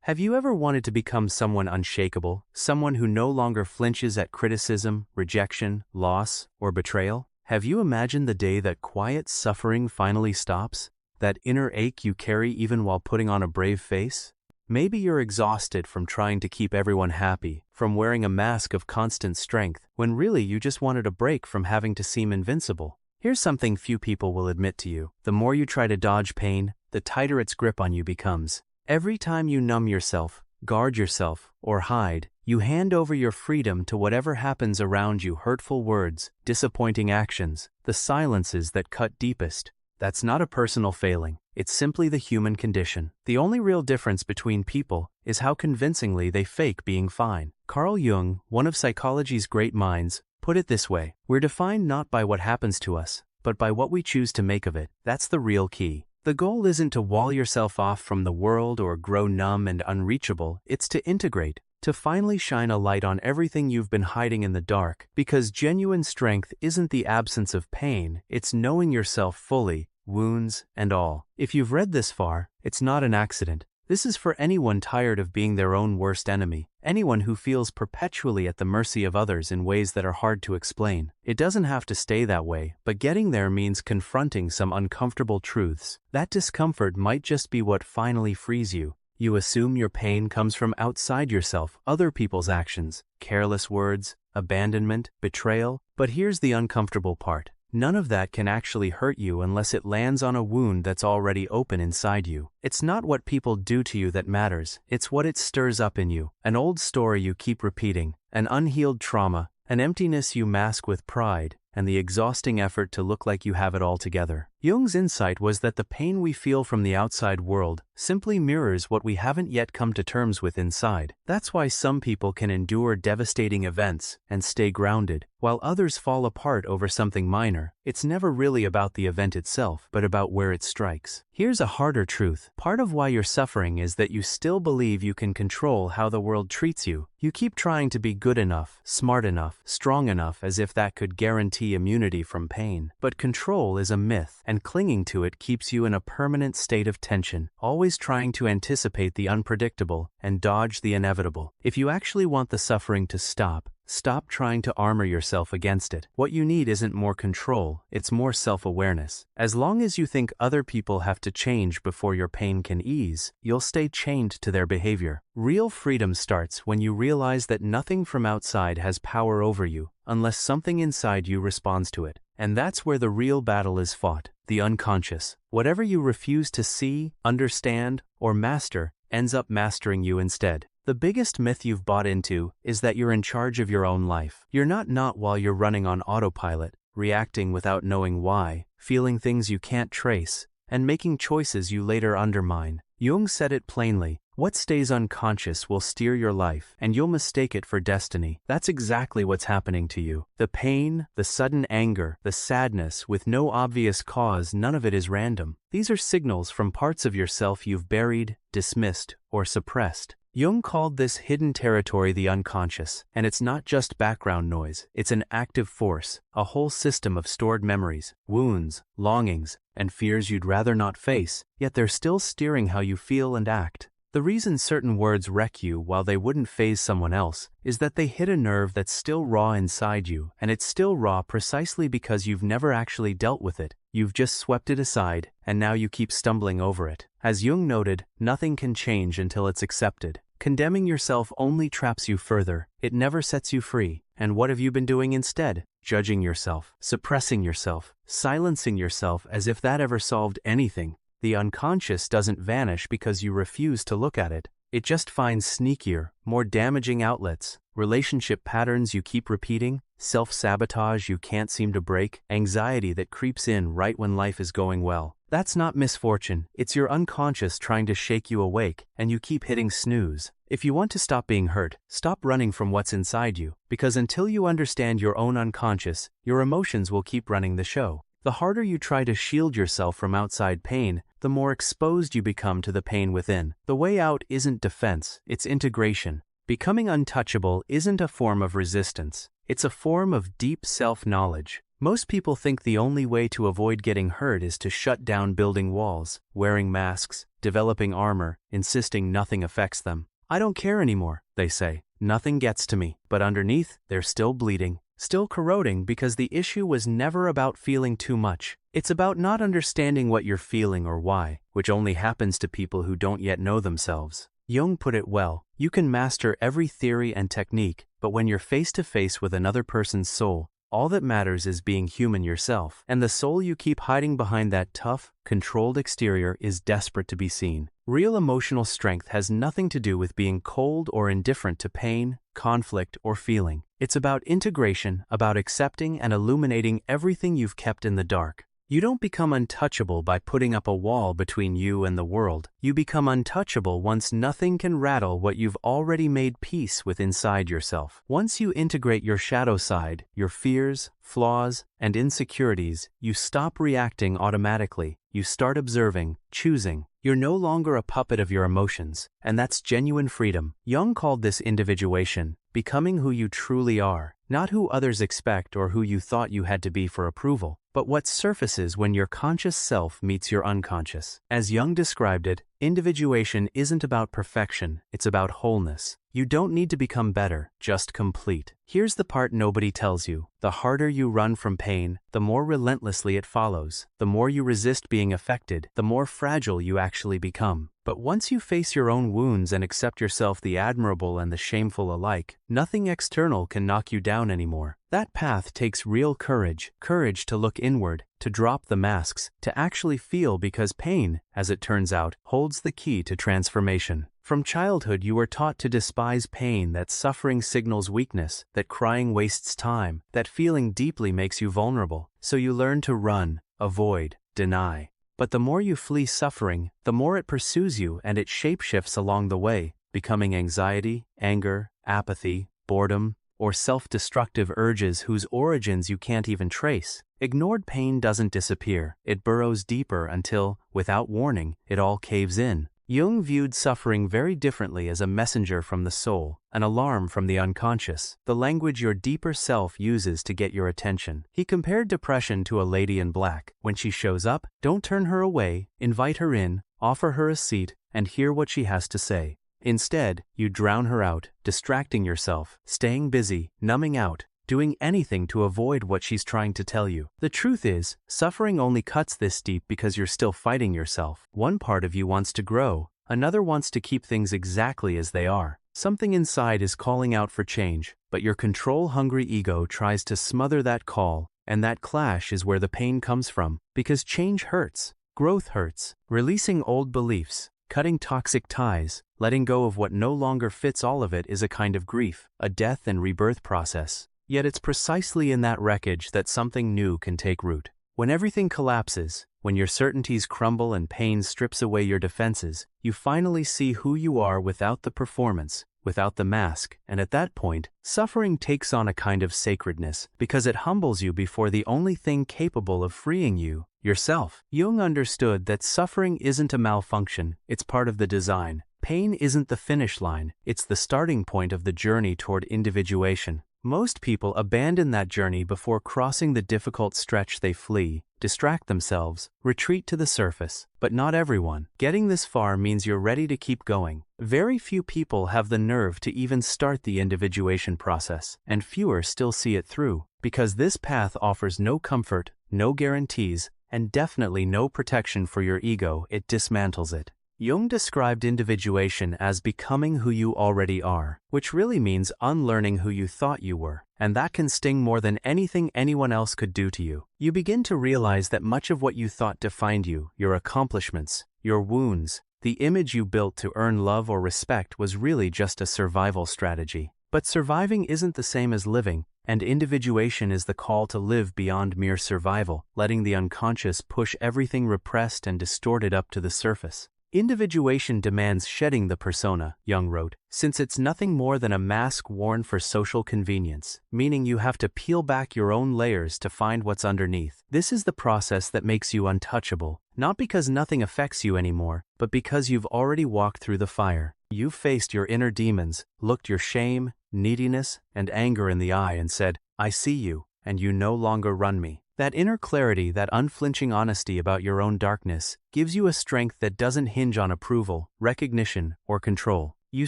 Have you ever wanted to become someone unshakable, someone who no longer flinches at criticism, rejection, loss, or betrayal? Have you imagined the day that quiet suffering finally stops? That inner ache you carry even while putting on a brave face? Maybe you're exhausted from trying to keep everyone happy, from wearing a mask of constant strength, when really you just wanted a break from having to seem invincible. Here's something few people will admit to you. The more you try to dodge pain, the tighter its grip on you becomes. Every time you numb yourself, guard yourself, or hide, you hand over your freedom to whatever happens around you: hurtful words, disappointing actions, the silences that cut deepest. That's not a personal failing. It's simply the human condition. The only real difference between people is how convincingly they fake being fine. Carl Jung, one of psychology's great minds, put it this way: we're defined not by what happens to us, but by what we choose to make of it. That's the real key. The goal isn't to wall yourself off from the world or grow numb and unreachable. It's to integrate, to finally shine a light on everything you've been hiding in the dark. Because genuine strength isn't the absence of pain, it's knowing yourself fully, wounds and all. If you've read this far, it's not an accident. This is for anyone tired of being their own worst enemy, anyone who feels perpetually at the mercy of others in ways that are hard to explain. It doesn't have to stay that way, but getting there means confronting some uncomfortable truths. That discomfort might just be what finally frees you. You assume your pain comes from outside yourself, other people's actions, careless words, abandonment, betrayal. But here's the uncomfortable part. None of that can actually hurt you unless it lands on a wound that's already open inside you. It's not what people do to you that matters, it's what it stirs up in you. An old story you keep repeating, an unhealed trauma, an emptiness you mask with pride, and the exhausting effort to look like you have it all together. Jung's insight was that the pain we feel from the outside world simply mirrors what we haven't yet come to terms with inside. That's why some people can endure devastating events and stay grounded, while others fall apart over something minor. It's never really about the event itself, but about where it strikes. Here's a harder truth. Part of why you're suffering is that you still believe you can control how the world treats you. You keep trying to be good enough, smart enough, strong enough, as if that could guarantee immunity from pain. But control is a myth, and clinging to it keeps you in a permanent state of tension, always trying to anticipate the unpredictable and dodge the inevitable. If you actually want the suffering to stop, stop trying to armor yourself against it. What you need isn't more control, it's more self-awareness. As long as you think other people have to change before your pain can ease, you'll stay chained to their behavior. Real freedom starts when you realize that nothing from outside has power over you, unless something inside you responds to it. And that's where the real battle is fought, the unconscious. Whatever you refuse to see, understand, or master ends up mastering you instead. The biggest myth you've bought into is that you're in charge of your own life. You're not while you're running on autopilot, reacting without knowing why, feeling things you can't trace, and making choices you later undermine. Jung said it plainly: what stays unconscious will steer your life, and you'll mistake it for destiny. That's exactly what's happening to you. The pain, the sudden anger, the sadness with no obvious cause, none of it is random. These are signals from parts of yourself you've buried, dismissed, or suppressed. Jung called this hidden territory the unconscious, and it's not just background noise, it's an active force, a whole system of stored memories, wounds, longings, and fears you'd rather not face, yet they're still steering how you feel and act. The reason certain words wreck you while they wouldn't faze someone else is that they hit a nerve that's still raw inside you, and it's still raw precisely because you've never actually dealt with it. You've just swept it aside, and now you keep stumbling over it. As Jung noted, nothing can change until it's accepted. Condemning yourself only traps you further. It never sets you free. And what have you been doing instead? Judging yourself, suppressing yourself, silencing yourself as if that ever solved anything. The unconscious doesn't vanish because you refuse to look at it. It just finds sneakier, more damaging outlets. Relationship patterns you keep repeating, self-sabotage you can't seem to break, anxiety that creeps in right when life is going well. That's not misfortune, it's your unconscious trying to shake you awake, and you keep hitting snooze. If you want to stop being hurt, stop running from what's inside you, because until you understand your own unconscious, your emotions will keep running the show. The harder you try to shield yourself from outside pain, the more exposed you become to the pain within. The way out isn't defense, it's integration. Becoming untouchable isn't a form of resistance, it's a form of deep self-knowledge. Most people think the only way to avoid getting hurt is to shut down building walls, wearing masks, developing armor, insisting nothing affects them. I don't care anymore, they say. Nothing gets to me. But underneath, they're still bleeding, still corroding because the issue was never about feeling too much. It's about not understanding what you're feeling or why, which only happens to people who don't yet know themselves. Jung put it well, you can master every theory and technique, but when you're face to face with another person's soul, all that matters is being human yourself, and the soul you keep hiding behind that tough, controlled exterior is desperate to be seen. Real emotional strength has nothing to do with being cold or indifferent to pain, conflict, or feeling. It's about integration, about accepting and illuminating everything you've kept in the dark. You don't become untouchable by putting up a wall between you and the world. You become untouchable once nothing can rattle what you've already made peace with inside yourself. Once you integrate your shadow side, your fears, flaws, and insecurities, you stop reacting automatically. You start observing, choosing. You're no longer a puppet of your emotions, and that's genuine freedom. Jung called this individuation, becoming who you truly are, not who others expect or who you thought you had to be for approval, but what surfaces when your conscious self meets your unconscious. As Jung described it, individuation isn't about perfection, it's about wholeness. You don't need to become better, just complete. Here's the part nobody tells you. The harder you run from pain, the more relentlessly it follows. The more you resist being affected, the more fragile you actually become. But once you face your own wounds and accept yourself, the admirable and the shameful alike, nothing external can knock you down anymore. That path takes real courage. Courage to look inward, to drop the masks, to actually feel, because pain, as it turns out, holds the key to transformation. From childhood you were taught to despise pain, that suffering signals weakness, that crying wastes time, that feeling deeply makes you vulnerable. So you learn to run, avoid, deny. But the more you flee suffering, the more it pursues you, and it shapeshifts along the way, becoming anxiety, anger, apathy, boredom, or self-destructive urges whose origins you can't even trace. Ignored pain doesn't disappear. It burrows deeper until, without warning, it all caves in. Jung viewed suffering very differently, as a messenger from the soul, an alarm from the unconscious, the language your deeper self uses to get your attention. He compared depression to a lady in black. When she shows up, don't turn her away, invite her in, offer her a seat, and hear what she has to say. Instead, you drown her out, distracting yourself, staying busy, numbing out, doing anything to avoid what she's trying to tell you. The truth is, suffering only cuts this deep because you're still fighting yourself. One part of you wants to grow, another wants to keep things exactly as they are. Something inside is calling out for change, but your control-hungry ego tries to smother that call, and that clash is where the pain comes from. Because change hurts, growth hurts. Releasing old beliefs, cutting toxic ties, letting go of what no longer fits, all of it is a kind of grief, a death and rebirth process. Yet it's precisely in that wreckage that something new can take root. When everything collapses, when your certainties crumble and pain strips away your defenses, you finally see who you are without the performance, without the mask, and at that point, suffering takes on a kind of sacredness, because it humbles you before the only thing capable of freeing you, yourself. Jung understood that suffering isn't a malfunction, it's part of the design. Pain isn't the finish line, it's the starting point of the journey toward individuation. Most people abandon that journey before crossing the difficult stretch. They flee, distract themselves, retreat to the surface. But not everyone. Getting this far means you're ready to keep going. Very few people have the nerve to even start the individuation process, and fewer still see it through, because this path offers no comfort, no guarantees, and definitely no protection for your ego. It dismantles it. Jung described individuation as becoming who you already are, which really means unlearning who you thought you were, and that can sting more than anything anyone else could do to you. You begin to realize that much of what you thought defined you, your accomplishments, your wounds, the image you built to earn love or respect, was really just a survival strategy. But surviving isn't the same as living, and individuation is the call to live beyond mere survival, letting the unconscious push everything repressed and distorted up to the surface. Individuation demands shedding the persona, Jung wrote, since it's nothing more than a mask worn for social convenience, meaning you have to peel back your own layers to find what's underneath. This is the process that makes you untouchable, not because nothing affects you anymore, but because you've already walked through the fire. You've faced your inner demons, looked your shame, neediness, and anger in the eye and said, I see you. and you no longer run me. That inner clarity, that unflinching honesty about your own darkness, gives you a strength that doesn't hinge on approval, recognition, or control. You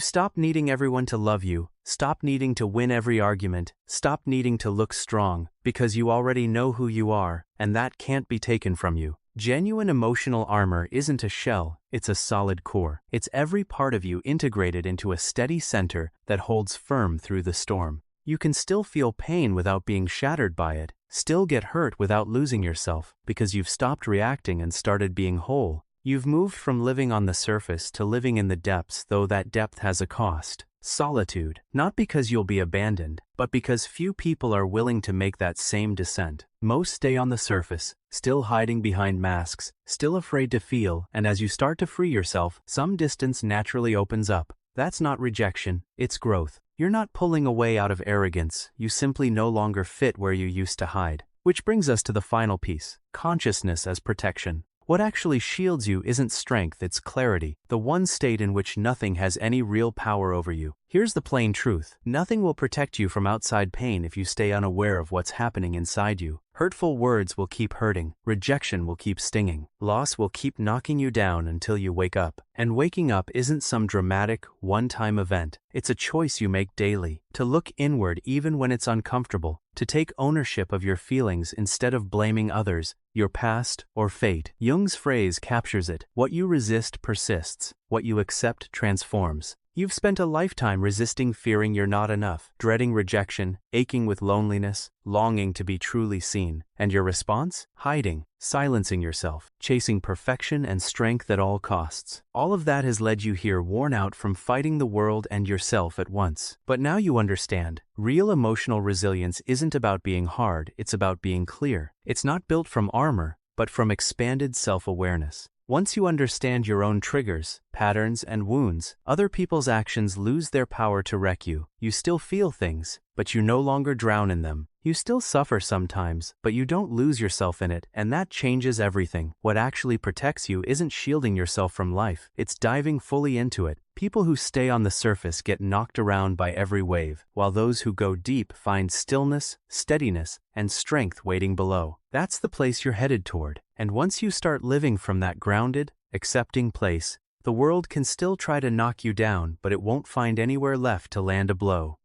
stop needing everyone to love you, stop needing to win every argument, stop needing to look strong, because you already know who you are, and that can't be taken from you. Genuine emotional armor isn't a shell, it's a solid core. It's every part of you integrated into a steady center that holds firm through the storm. You can still feel pain without being shattered by it, still get hurt without losing yourself, because you've stopped reacting and started being whole. You've moved from living on the surface to living in the depths, though that depth has a cost. Solitude, not because you'll be abandoned, but because few people are willing to make that same descent. Most stay on the surface, still hiding behind masks, still afraid to feel, and as you start to free yourself, some distance naturally opens up. That's not rejection, it's growth. You're not pulling away out of arrogance, you simply no longer fit where you used to hide. Which brings us to the final piece, consciousness as protection. What actually shields you isn't strength, it's clarity, the one state in which nothing has any real power over you. Here's the plain truth. Nothing will protect you from outside pain if you stay unaware of what's happening inside you. Hurtful words will keep hurting, rejection will keep stinging, loss will keep knocking you down until you wake up. And waking up isn't some dramatic, one-time event. It's a choice you make daily, to look inward even when it's uncomfortable, to take ownership of your feelings instead of blaming others, your past, or fate. Jung's phrase captures it. What you resist persists. What you accept transforms. You've spent a lifetime resisting fearing you're not enough, dreading rejection, aching with loneliness, longing to be truly seen. And your response? Hiding, silencing yourself, chasing perfection and strength at all costs. All of that has led you here worn out from fighting the world and yourself at once. But now you understand. Real emotional resilience isn't about being hard, it's about being clear. It's not built from armor, but from expanded self-awareness. Once you understand your own triggers, patterns, and wounds, other people's actions lose their power to wreck you. You still feel things, but you no longer drown in them. You still suffer sometimes, but you don't lose yourself in it, and that changes everything. What actually protects you isn't shielding yourself from life, it's diving fully into it. People who stay on the surface get knocked around by every wave, while those who go deep find stillness, steadiness, and strength waiting below. That's the place you're headed toward. And once you start living from that grounded, accepting place, the world can still try to knock you down, but it won't find anywhere left to land a blow.